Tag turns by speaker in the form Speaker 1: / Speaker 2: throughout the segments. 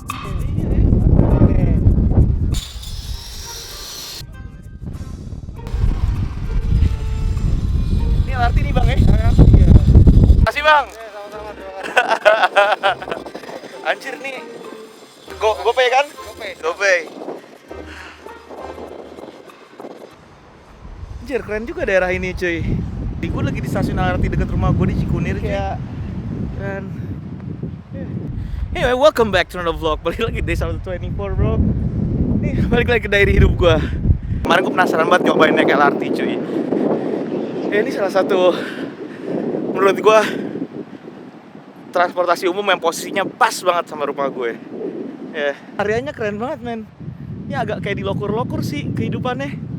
Speaker 1: Ini LRT nih bang ya? Makasih bang.
Speaker 2: Sama-sama, terima kasih.
Speaker 1: Anjir nih. GoPay kan? GoPay. Anjir keren juga daerah ini cuy. Gue lagi di stasiun LRT dekat rumah gue di Cikunir kayak keren. Anyway, welcome back to another vlog. Balik lagi Day 124 bro. Nih balik lagi ke diary hidup gue. Kemarin gue penasaran banget nyobain naik LRT cuy. Ini salah satu menurut gue transportasi umum yang posisinya pas banget sama rumah gue. Ya, areanya keren banget men. Ya agak kayak di lokur-lokur sih kehidupannya.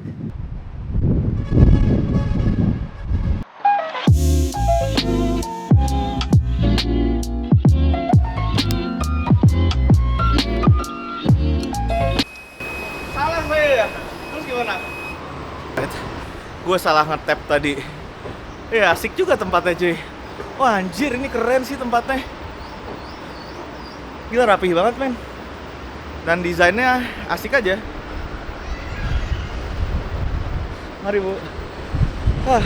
Speaker 1: Salah saya ya? Terus gimana? Gue salah nge-tap tadi. Ya asik juga tempatnya cuy. Wah anjir ini keren sih tempatnya. Gila rapih banget men. Dan desainnya asik aja. Mari bu. Wah.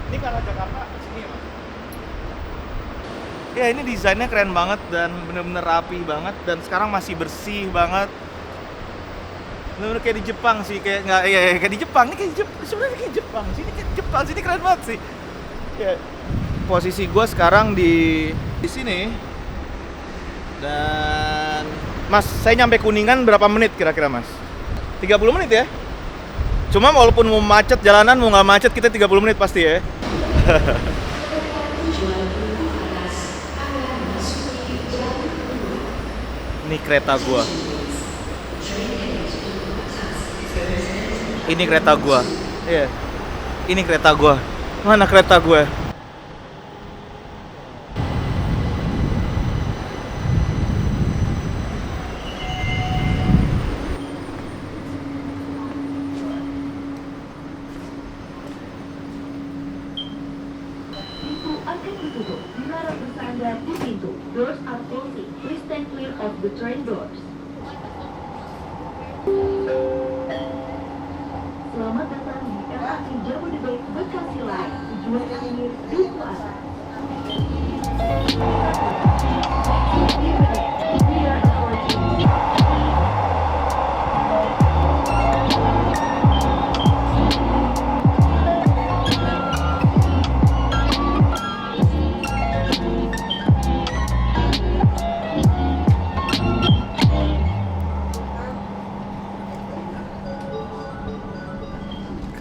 Speaker 1: Ini karena Jakarta sini ya mas? Ya ini desainnya keren banget dan bener-bener rapi banget. Dan sekarang masih bersih banget. Bener-bener kayak di Jepang sih, kayak nggak ya kayak di Jepang ini kayak sebenarnya kayak Jepang sini keren banget sih. Ya, posisi gue sekarang di sini dan mas saya nyampe Kuningan berapa menit kira-kira mas? 30 menit ya? Cuma walaupun mau macet jalanan mau nggak macet kita 30 menit pasti ya. Ini kereta gue. Ini kereta gua. Iya. Ini kereta gua. Mana kereta gue?
Speaker 3: Pintu akan ditutup. Dilarang bersandar di pintu. Doors are closing. Please stand clear of the train doors. Selamat datang di LRT Jabodebek Bekasi Line. Tujuan akhir Duku Atas. We are approaching.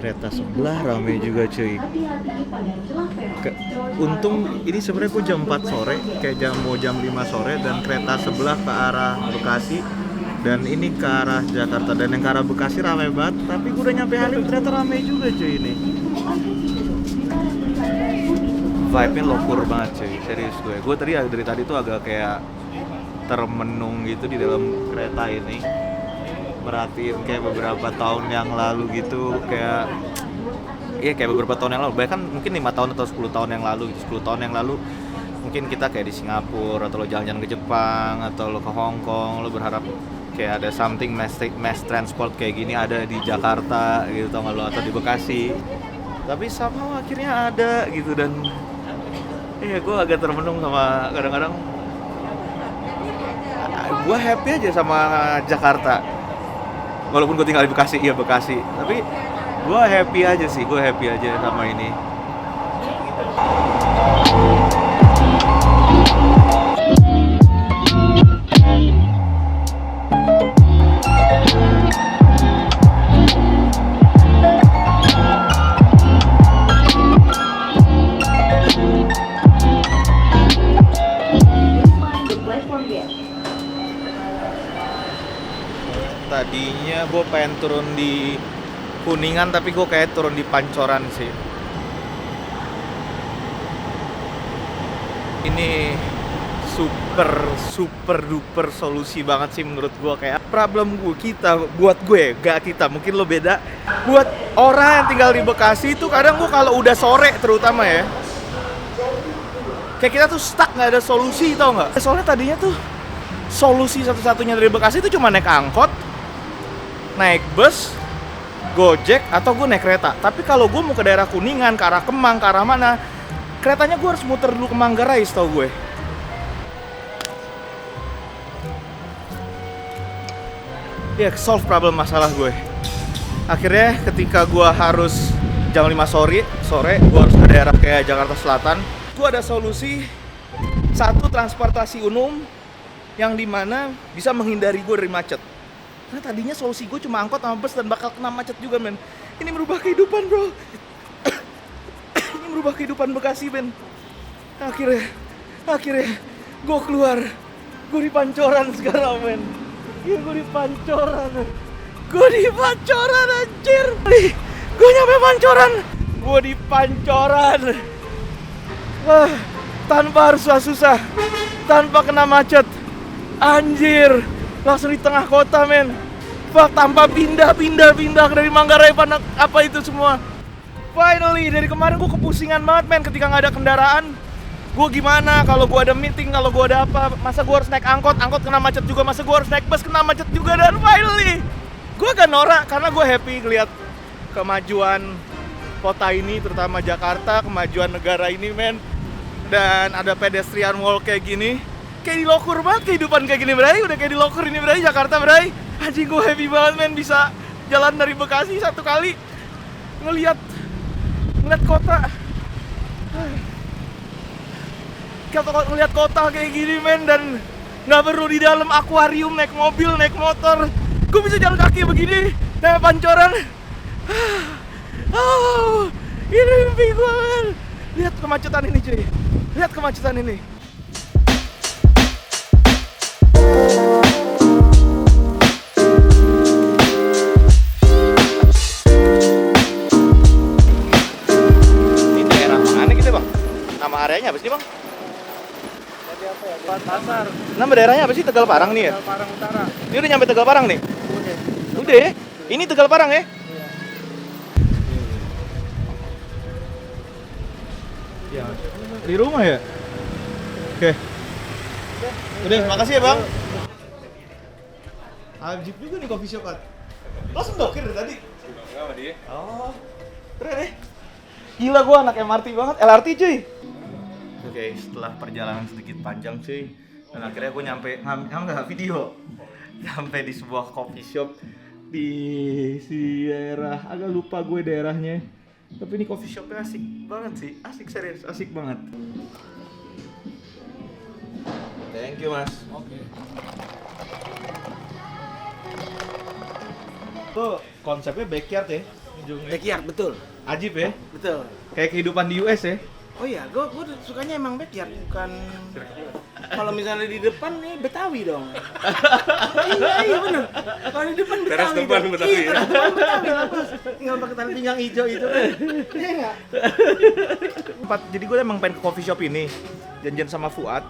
Speaker 1: Kereta sebelah rame juga cuy.
Speaker 3: Hati-hati pada celah peron.
Speaker 1: Untung ini sebenarnya gue jam 4 sore, kayak mau jam 5 sore dan kereta sebelah ke arah Bekasi dan ini ke arah Jakarta dan yang ke arah Bekasi rame banget. Tapi gue udah nyampe Halim ternyata rame juga cuy ini. Vibe-nya lokur banget cuy, serius gue. Gue tadi dari tadi tuh agak kayak termenung gitu di dalam kereta ini. Merhatiin kayak beberapa tahun yang lalu gitu, kayak beberapa tahun yang lalu, bahkan mungkin 5 tahun atau 10 tahun yang lalu gitu. 10 tahun yang lalu mungkin kita kayak di Singapura atau lo jalan-jalan ke Jepang atau lo ke Hong Kong, lo berharap kayak ada something mass transport kayak gini ada di Jakarta gitu tau gak lo, atau di Bekasi, tapi somehow akhirnya ada gitu. Dan gue agak termenung sama kadang-kadang gue happy aja sama Jakarta. Walaupun gue tinggal di Bekasi, iya Bekasi, tapi gue happy aja sama ini. Tadinya gue pengen turun di Kuningan tapi gue kayak turun di Pancoran sih. Ini super duper solusi banget sih menurut gue. Kayak problem buat gue, gak kita, mungkin lo beda. Buat orang yang tinggal di Bekasi itu kadang gue kalau udah sore terutama ya, Kayak kita tuh stuck, nggak ada solusi, tau nggak? Soalnya tadinya tuh solusi satu-satunya dari Bekasi itu cuma naik angkot, naik bus, Gojek, atau gue naik kereta. Tapi kalau gue mau ke daerah Kuningan, ke arah Kemang, ke arah mana, keretanya gue harus muter dulu ke Manggarai, tau gue. Ya, solve problem masalah gue. Akhirnya ketika gue harus jam 5 sore gue harus ke daerah kayak Jakarta Selatan, gue ada solusi satu, transportasi umum yang dimana bisa menghindari gue dari macet. Karena tadinya solusi gue cuma angkot sama bus dan bakal kena macet juga, men. Ini merubah kehidupan, bro. Ini merubah kehidupan Bekasi, men. Akhirnya gue keluar. Gue di Pancoran sekarang, men. Iya, gue di Pancoran. Gue di Pancoran, anjir. Gue nyampe Pancoran. Gue di Pancoran. Wah, tanpa harus susah, tanpa kena macet. Anjir, langsung di tengah kota, men. Fuck, tanpa pindah dari Manggarai apa itu semua. Finally, dari kemarin gue kepusingan banget, men, ketika nggak ada kendaraan. Gue gimana kalau gue ada meeting, kalau gue ada apa, masa gue harus naik angkot kena macet juga, masa gue harus naik bus kena macet juga. Dan finally gue agak norak karena gue happy ngeliat kemajuan kota ini, terutama Jakarta, kemajuan negara ini, men. Dan ada pedestrian wall kayak gini, kayak di Lokur banget kehidupan kayak gini, bray. Udah kayak di Lokur ini, bray, Jakarta, bray. Anjing, gue happy banget, men, bisa jalan dari Bekasi satu kali ngeliat kota. Ngeliat kota kayak gini, men, dan nggak perlu di dalam akuarium, naik mobil, naik motor. Gue bisa jalan kaki begini, naik Pancoran. Oh, ini mimpi gue, men. Lihat kemacetan ini, cuy. Lihat kemacetan ini. Ini daerah mana kita, Bang? Nama areanya apa sih, Bang?
Speaker 2: Jadi apa ya? Buat pasar.
Speaker 1: Nama daerahnya apa sih? Tegal Parang nih ya?
Speaker 2: Tegal Parang Utara.
Speaker 1: Ini udah nyampe Tegal Parang nih?
Speaker 2: Udah.
Speaker 1: Udah ya? Ini Tegal Parang ya?
Speaker 2: Iya.
Speaker 1: Ya, di rumah ya? Oke. Udah, makasih ya, Bang. Ajib juga nih coffee shop, kan? Langsung dokir dari tadi?
Speaker 2: Enggak sama dia.
Speaker 1: Oh, keren ya? Gila, gua anak MRT banget, LRT cuy. Oke, setelah perjalanan sedikit panjang cuy, dan akhirnya gue nyampe, nggak video, nyampe di sebuah coffee shop di daerah, agak lupa gue daerahnya. Tapi ini coffee shopnya asik banget sih, asik, serius, asik banget. Thank you, Mas.
Speaker 2: Oke.
Speaker 1: Tuh konsepnya backyard ya, ujungnya.
Speaker 2: Backyard, betul.
Speaker 1: Ajib ya,
Speaker 2: Betul.
Speaker 1: kayak kehidupan di US ya.
Speaker 2: Oh iya, gue sukanya emang backyard, bukan kalau misalnya di depan nih Betawi dong. iya bener. Kalau di depan Betawi.
Speaker 4: Teras depan
Speaker 2: dong.
Speaker 4: Betawi,
Speaker 2: Iya,
Speaker 4: ya?
Speaker 2: teras depan Betawi bagus. Tinggal pakai tali pinggang hijau itu kan. Iya enggak?
Speaker 1: Jadi gue emang pengen ke coffee shop ini, janjian sama Fuad.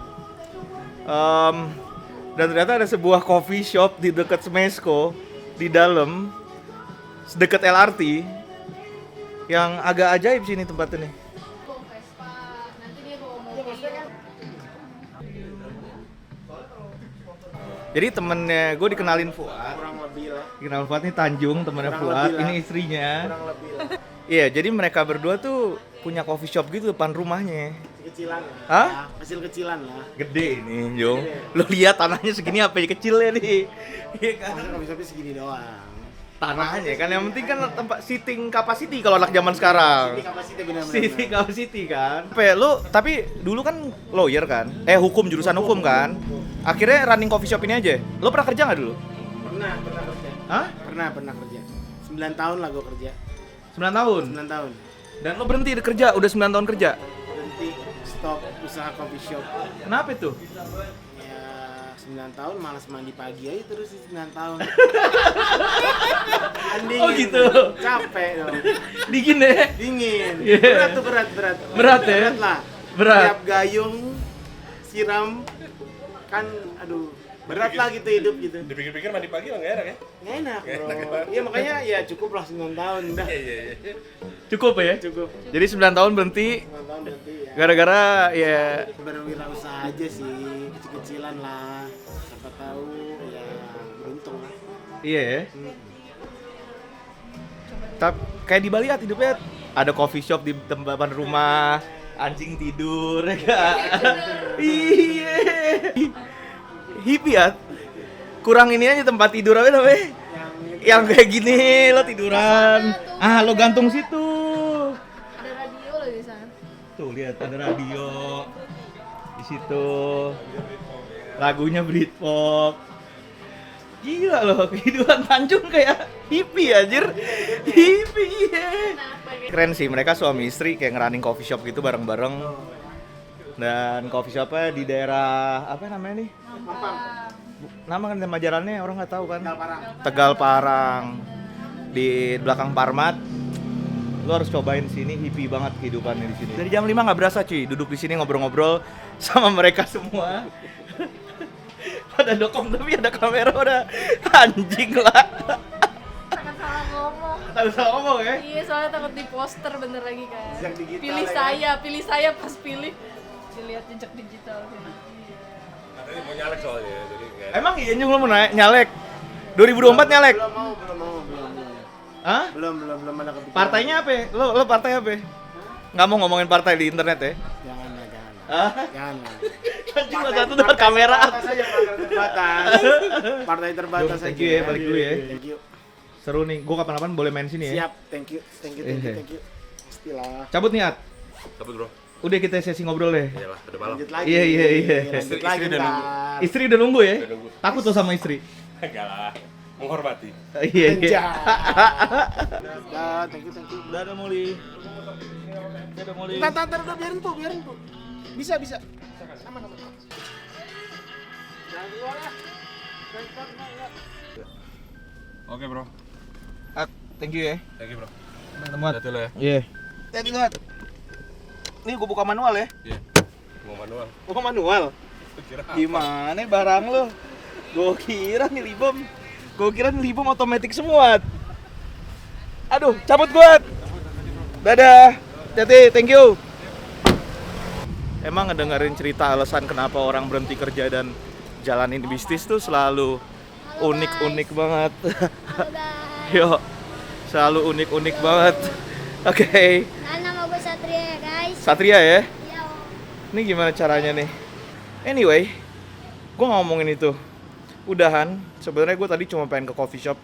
Speaker 1: Dan ternyata ada sebuah coffee shop di dekat Smesco, di dalam, sedekat LRT, yang agak ajaib sih ini tempatnya nih. Jadi temennya gue dikenalin Fuad.
Speaker 2: Kurang lebih lah.
Speaker 1: Dikenal Fuad nih Tanjung, temennya
Speaker 2: Kurang
Speaker 1: Fuad.
Speaker 2: lebih lah.
Speaker 1: Ini istrinya.
Speaker 2: Kurang lebih lah.
Speaker 1: Iya, jadi mereka berdua tuh punya coffee shop gitu depan rumahnya.
Speaker 2: Kecilan lah.
Speaker 1: Hah?
Speaker 2: Kecil-kecilan lah.
Speaker 1: Gede ini, Jung. Lo lihat tanahnya segini apa ya kecilnya nih. Iya kan?
Speaker 2: Masa kopi shopnya segini doang.
Speaker 1: Tanahnya kan yang penting kan tempat sitting capacity kalau anak zaman sekarang.
Speaker 2: Ini kapasiti benar-benar.
Speaker 1: Sitting capacity kan. Tapi dulu kan lawyer kan? Jurusan hukum kan? Akhirnya running coffee shop ini aja. Lo pernah kerja nggak dulu?
Speaker 2: Pernah kerja.
Speaker 1: Hah?
Speaker 2: Pernah kerja. 9 tahun lah gue kerja.
Speaker 1: 9 tahun.
Speaker 2: 9 tahun.
Speaker 1: Dan lo berhenti kerja, udah 9 tahun kerja.
Speaker 2: Berhenti stop usaha coffee shop.
Speaker 1: Kenapa itu?
Speaker 2: Ya 9 tahun malas mandi pagi aja terus sih 9 tahun. Mandi.
Speaker 1: Oh gitu.
Speaker 2: Capek dong.
Speaker 1: Dingin deh.
Speaker 2: Dingin.
Speaker 1: Yeah.
Speaker 2: Berat.
Speaker 1: Berat ya?
Speaker 2: Berat lah.
Speaker 1: Berat.
Speaker 2: Tiap gayung siram kan aduh berat lah gitu hidup gitu.
Speaker 4: Dipikir-pikir mandi pagi mah nggak enak ya?
Speaker 2: Nggak enak bro.
Speaker 4: Nggak enak.
Speaker 2: Iya makanya ya cukup lah 9 tahun udah.
Speaker 4: Iya.
Speaker 1: Cukup ya?
Speaker 2: Cukup.
Speaker 1: Jadi 9 tahun berhenti.
Speaker 2: 9 tahun berarti ya.
Speaker 1: Gara-gara ya
Speaker 2: Berwirausaha aja sih, kecil-kecilan lah. Siapa tahu ya beruntung lah.
Speaker 1: iya ya. Tapi kayak di Bali ya hidupnya ada coffee shop di depan rumah, anjing tidur ya kan? Iya. Hippie ya. Kurang ini aja tempat tidur apa namanya? Yang kayak gini lo tiduran. Ah, lo gantung situ.
Speaker 4: Ada radio loh di sana.
Speaker 1: Tuh lihat ada radio di situ. Lagunya Britpop. Gila loh, kehidupan Tanjung kayak hippie anjir. Hippie. Keren sih, mereka suami istri kayak ngerunning coffee shop gitu bareng-bareng. Dan coffee shopnya di daerah apa namanya nih? Nama kan nama jalannya orang nggak tahu kan? Tegal Parang. Di belakang Parmat. Lo harus cobain sini, hippie banget kehidupannya di sini. Dari jam 5 nggak berasa cuy, duduk di sini ngobrol-ngobrol sama mereka semua. Pada dokong tapi ada kamera udah anjing lah.
Speaker 4: Takut salah ngomong.
Speaker 1: Takut salah ngomong ya?
Speaker 4: Iya, soalnya takut di poster bener lagi kan.
Speaker 2: Jejak digital
Speaker 4: Pilih saya pas pilih. Dilihat jejak digital.
Speaker 5: Katanya mau nyalek soalnya, jadi kayak
Speaker 1: Emang iya Nyung lo mau nyalek? 2024 nyalek?
Speaker 2: Belum.
Speaker 1: Hah?
Speaker 2: Belum ada kepikiran.
Speaker 1: Partainya apa? Lo partai apa? Nggak mau ngomongin partai di internet ya?
Speaker 2: Jangan lah.
Speaker 1: Hah?
Speaker 2: Jangan lah.
Speaker 1: Anjing lo satu depan kamera.
Speaker 2: Terbatas aja, partai terbatas. Partai terbatas
Speaker 1: Thank
Speaker 2: aja.
Speaker 1: you ya, balik dulu ya.
Speaker 2: Thank you.
Speaker 1: Seru nih, gua kapan-kapan boleh main sini ya?
Speaker 2: Siap, thank you. Pastilah.
Speaker 1: Cabut nih At.
Speaker 5: cabut bro.
Speaker 1: Udah kita sesi ngobrol deh.
Speaker 5: Iyalah, udah malam.
Speaker 2: Lanjut lagi.
Speaker 1: Iya.
Speaker 2: Lanjut
Speaker 5: Istri
Speaker 2: lagi
Speaker 5: udah nunggu.
Speaker 2: ntar.
Speaker 1: Istri udah nunggu ya?
Speaker 5: Udah nunggu.
Speaker 1: Takut lo sama istri?
Speaker 5: Enggak lah, menghormati.
Speaker 1: Iya.
Speaker 2: Anjay. Dah, thank you.
Speaker 1: Dadah Muli. Dadah Muli.
Speaker 2: Ntar, udah biarin po. Bisa. Aman. Jangan keluar ya.
Speaker 5: Oke bro,
Speaker 1: At, thank you ya.
Speaker 5: thank you bro.
Speaker 1: Teman.
Speaker 5: Hati lo ya.
Speaker 1: Iya. Thank you At. Nih gua buka manual ya.
Speaker 5: Iya. Mau manual.
Speaker 1: Oh manual.
Speaker 5: Kira apa?
Speaker 1: Gimana barang lo? Gua kira nih libom otomatis semua. Aduh, cabut gua. Dadah. Hati, thank you. Emang ngedengerin cerita alasan kenapa orang berhenti kerja dan jalanin bisnis tuh selalu unik-unik banget. Yo, selalu unik-unik banget. Oke.
Speaker 6: Nama gue Satria ya guys.
Speaker 1: Satria ya.
Speaker 6: Iya.
Speaker 1: Ini gimana caranya nih? Anyway, gue ngomongin itu. Udahan, sebenarnya gue tadi cuma pengen ke coffee shop.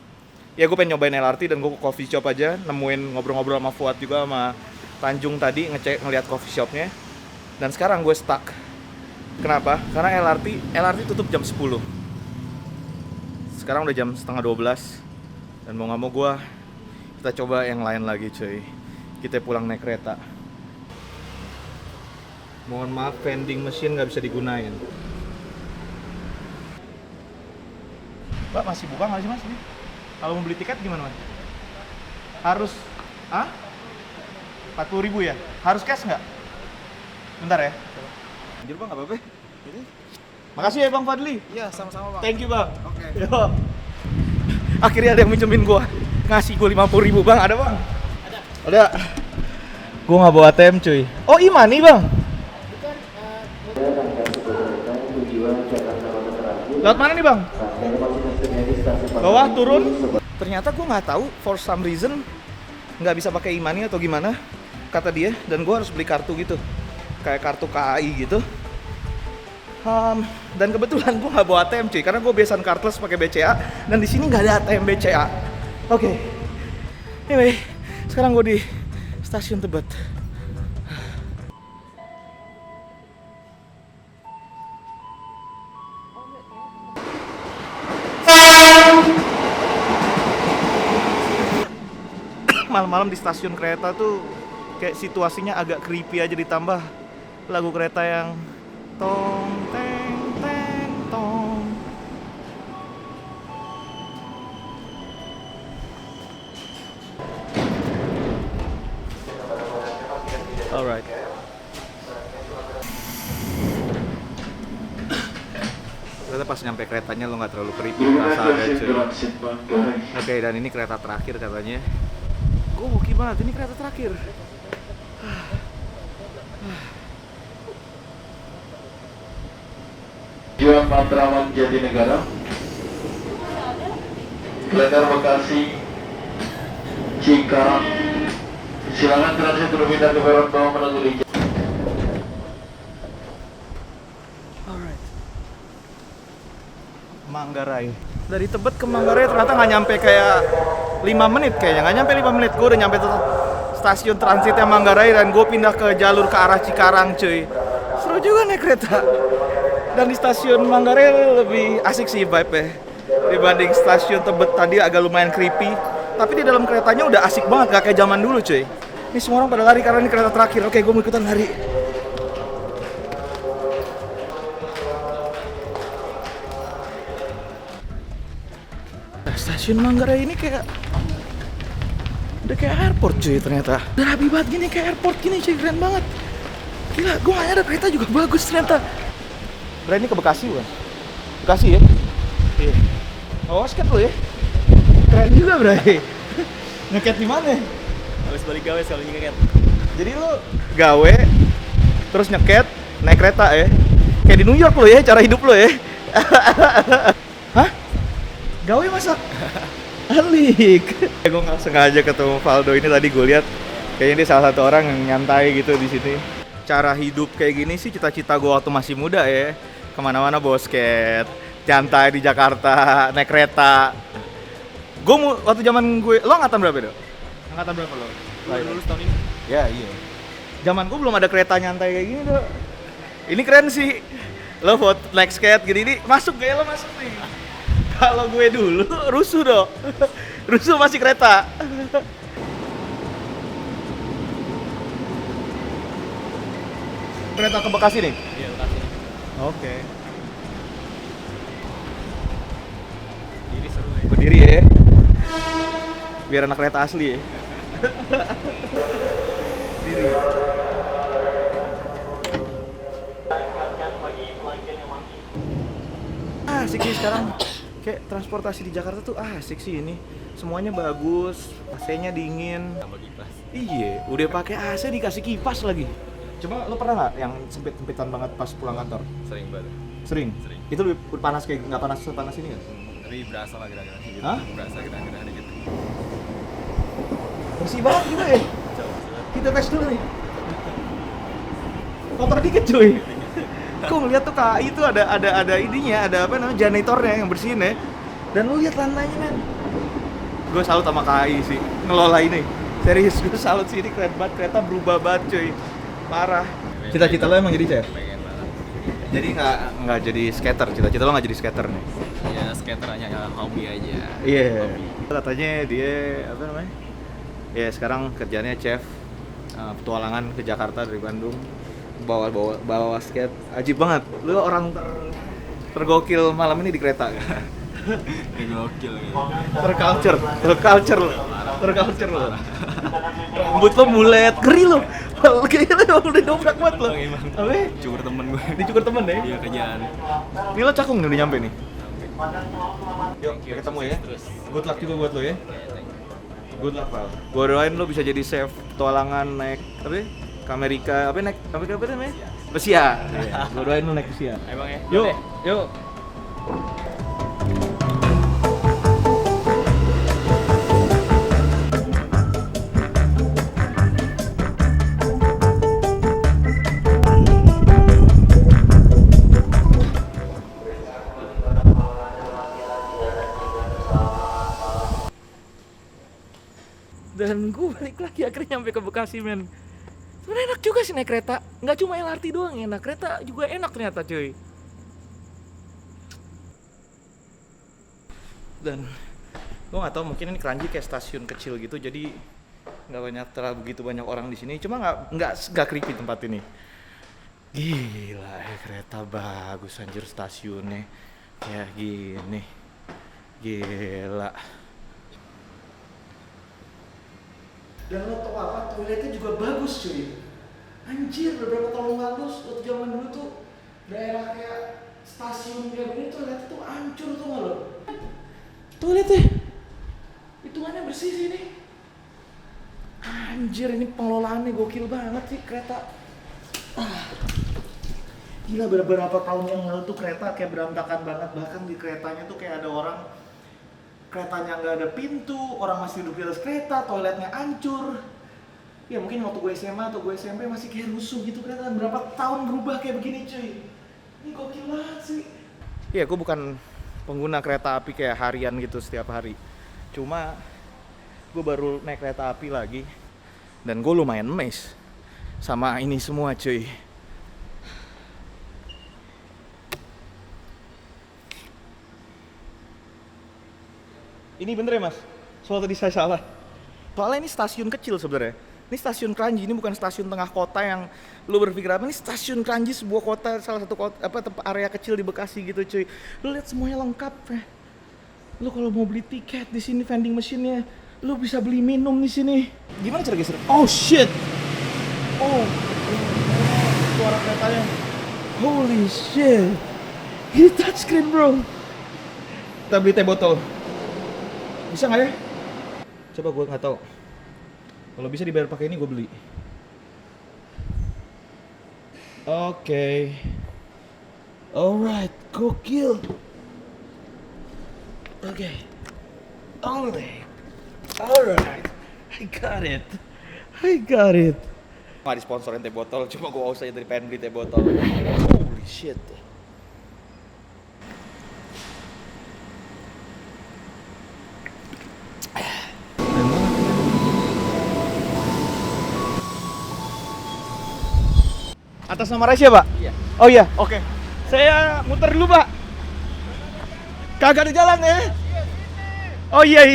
Speaker 1: Ya gue pengen nyobain LRT dan gue ke coffee shop aja, nemuin ngobrol-ngobrol sama Fuad juga sama Tanjung tadi, ngeliat coffee shopnya. Dan sekarang gue stuck. Kenapa? Karena LRT tutup jam 10. Sekarang udah jam setengah 12. Dan mau nggak mau kita coba yang lain lagi cuy. Kita pulang naik kereta. Mohon maaf, vending machine nggak bisa digunain. Mbak masih buka nggak sih mas? Ini? Kalau mau beli tiket gimana mas? Harus, 40.000 ya? Harus cash nggak? Bentar ya. Anjir bang, nggak apa-apa. Makasih ya bang Fadli.
Speaker 2: Iya, sama-sama bang.
Speaker 1: Thank you bang.
Speaker 2: Oke.
Speaker 1: Yo. Akhirnya ada yang minjemin gua. Ngasih gua 50.000 bang, ada bang? Ada. Gua nggak bawa ATM cuy. Oh Imani bang. Lewat mana nih bang? Bawah turun. Ternyata gua nggak tahu for some reason nggak bisa pakai Imani atau gimana kata dia, dan gua harus beli kartu gitu, kayak kartu KAI gitu. Dan kebetulan gue nggak bawa ATM cuy, karena gue biasan cardless pakai BCA dan di sini nggak ada ATM BCA. Oke. Anyway, sekarang gue di stasiun Tebet. Malam-malam di stasiun kereta tuh kayak situasinya agak creepy aja, ditambah lagu kereta yang tong teng teng tong. Alright. Ternyata pas nyampe keretanya lo nggak terlalu creepy, rasa ada cuy. Oke, dan ini kereta terakhir katanya. Gue hoki banget, ini kereta terakhir.
Speaker 7: Tujuan Matraman Jatinegara, Klender Bekasi, Cikarang. Silakan transit berpindah ke peron bawah menuju di
Speaker 2: Alright.
Speaker 1: Manggarai. Dari Tebet ke Manggarai ternyata nggak nyampe kayak 5 menit kayaknya. Nggak nyampe 5 menit. Gue udah nyampe tuh stasiun transitnya Manggarai dan gue pindah ke jalur ke arah Cikarang cuy. Seru juga naik kereta. Dan di stasiun Manggarai lebih asik sih vibe-nya dibanding stasiun Tebet tadi agak lumayan creepy. Tapi di dalam keretanya udah asik banget, gak kayak zaman dulu cuy. Ini semua orang pada lari karena ini kereta terakhir. Oke, gue mau ikutan lari. Nah, stasiun Manggarai ini kayak udah kayak airport cuy ternyata. Udah rapi banget gini kayak airport gini cuy, keren banget. Gila, gue gak nyadar kereta juga bagus ternyata. Bray, ini ke Bekasi bukan? Bekasi ya? Iya. Oh, sket lo ya? Keren juga, Bray. Ngeket di mana?
Speaker 2: Habis balik gawe sekali ngeket.
Speaker 1: Jadi lo gawe, terus nyeket, naik kereta ya? Kayak di New York lo ya, cara hidup lo ya? Hah? Gawe masak? Alik. Gue nggak sengaja ketemu Valdo ini tadi, gue lihat kayaknya dia salah satu orang yang nyantai gitu di sini. Cara hidup kayak gini sih cita-cita gue waktu masih muda ya. Kemana-mana bosket, nyantai di Jakarta, naik kereta. Gue waktu zaman gue, lo angkatan berapa dong? Angkatan berapa lo?
Speaker 2: Lulus tahun ini.
Speaker 1: Ya iya. Zaman gue belum ada kereta nyantai kayak gini dong. Ini keren sih. Lo buat naik skate gini ini masuk gaya lo masuk nih. Kalau gue dulu rusuh dong. Rusuh masih kereta. Kereta ke Bekasi nih?
Speaker 2: Iya, Bekasi.
Speaker 1: Oke.
Speaker 2: Jadi seru ya.
Speaker 1: Berdiri ya. Biar anak kereta asli ya. Berdiri. Asik sih sekarang. Kayak transportasi di Jakarta tuh asik sih ini. Semuanya bagus, AC-nya dingin.
Speaker 2: Tambah kipas.
Speaker 1: Iya, udah pakai AC dikasih kipas lagi. Cuma lo pernah nggak yang sempit-sempitan banget pas pulang kantor?
Speaker 2: Sering banget.
Speaker 1: Sering?
Speaker 2: Sering.
Speaker 1: Itu lebih panas kayak nggak panas sepanas ini nggak?
Speaker 2: Tapi berasa lah gerak-gerak gitu.
Speaker 1: Hah?
Speaker 2: Berasa gerak-gerak gitu.
Speaker 1: Bersih banget juga ya? Kita tes dulu nih. Kotor dikit cuy. Kok ngeliat tuh KAI itu ada ininya, ada apa namanya janitornya yang bersihin ya. Dan lu lihat lantainya men. Gue salut sama KAI sih ngelola ini. Serius gue salut sih, ini keren banget, kereta berubah banget cuy. Parah. Cita-cita lo emang jadi chef?
Speaker 2: Pengen banget.
Speaker 1: Jadi nggak jadi skater, cita-cita lo nggak jadi skater nih?
Speaker 2: Ya skater hanya hobi aja.
Speaker 1: Iya. Katanya dia apa namanya? Ya sekarang kerjanya chef, petualangan ke Jakarta dari Bandung, bawa skate, ajib banget. Lu orang tergokil malam ini di kereta kan?
Speaker 2: Gokil gitu.
Speaker 1: terculture lo. Rambut lo mulet, keri lo. Kayaknya lo udah dobrak banget lo. Apa?
Speaker 2: Cukur temen gue.
Speaker 1: Dicukur temen ya?
Speaker 2: Iya kerjaan.
Speaker 1: Ini lo cakung nih udah nyampe nih. Yuk, kita ketemu ya. Good luck juga buat lo ya. Good luck, Pal. Gua doain lo bisa jadi chef petualangan naik apa? Ke Amerika, naik apa namanya? Pesia. Iya. Gua doain lo naik pesia.
Speaker 2: Emang ya?
Speaker 1: Yuk. Dan gue balik lagi akhirnya nyampe ke Bekasi men. Sebenernya enak juga sih naik kereta. Nggak cuma LRT doang yang enak, kereta juga enak ternyata cuy. Dan gue nggak tahu mungkin ini Kranji kayak stasiun kecil gitu, jadi nggak begitu banyak orang di sini. Cuma nggak creepy tempat ini. Gila kereta bagus anjir stasiunnya kayak gini. Gila. Dan lo tau apa, toiletnya juga bagus cuy. Anjir, beberapa tahun lalu, waktu zaman dulu tuh daerah kayak stasiun kayak gini toiletnya tuh hancur tuh nggak lo? Toiletnya, hitungannya bersih sih ini. Anjir, ini pengelolaannya gokil banget sih kereta. Gila, beberapa tahun yang lalu tuh kereta kayak berantakan banget. Bahkan di keretanya tuh kayak ada orang, keretanya nggak ada pintu, orang masih duduk di atas kereta, toiletnya hancur. Ya mungkin waktu gue SMA atau gue SMP masih kayak rusuh gitu kereta. Berapa tahun berubah kayak begini cuy. Ini gokil banget sih. Iya, gue bukan pengguna kereta api kayak harian gitu setiap hari. Cuma gue baru naik kereta api lagi dan gue lumayan amazed sama ini semua cuy. Ini bener ya mas? Soal tadi saya salah. Soalnya ini stasiun kecil sebenarnya. Ini stasiun Kranji, ini bukan stasiun tengah kota yang lu berpikir apa. Ini stasiun Kranji, sebuah kota, salah satu kota, area kecil di Bekasi gitu cuy. Lu lihat semuanya lengkap ya. Lu kalau mau beli tiket di sini vending machine-nya, lu bisa beli minum di sini. Gimana cara geser? Oh shit. Oh. Suara keretanya. Holy shit. Ini touchscreen bro. Kita beli teh botol. Bisa nggak ya? Coba gue nggak tahu. Kalau bisa dibayar pakai ini gue beli. Oke. Alright, gokil. Oke. Alright. I got it. Nggak disponsorin teh botol, cuma gue aus aja dari pengen beli teh botol. Holy shit. Atas nama Raisya, Pak? Iya. Oh iya, oke. Saya muter dulu, Pak. Kagak ada jalan ya? Oh iya.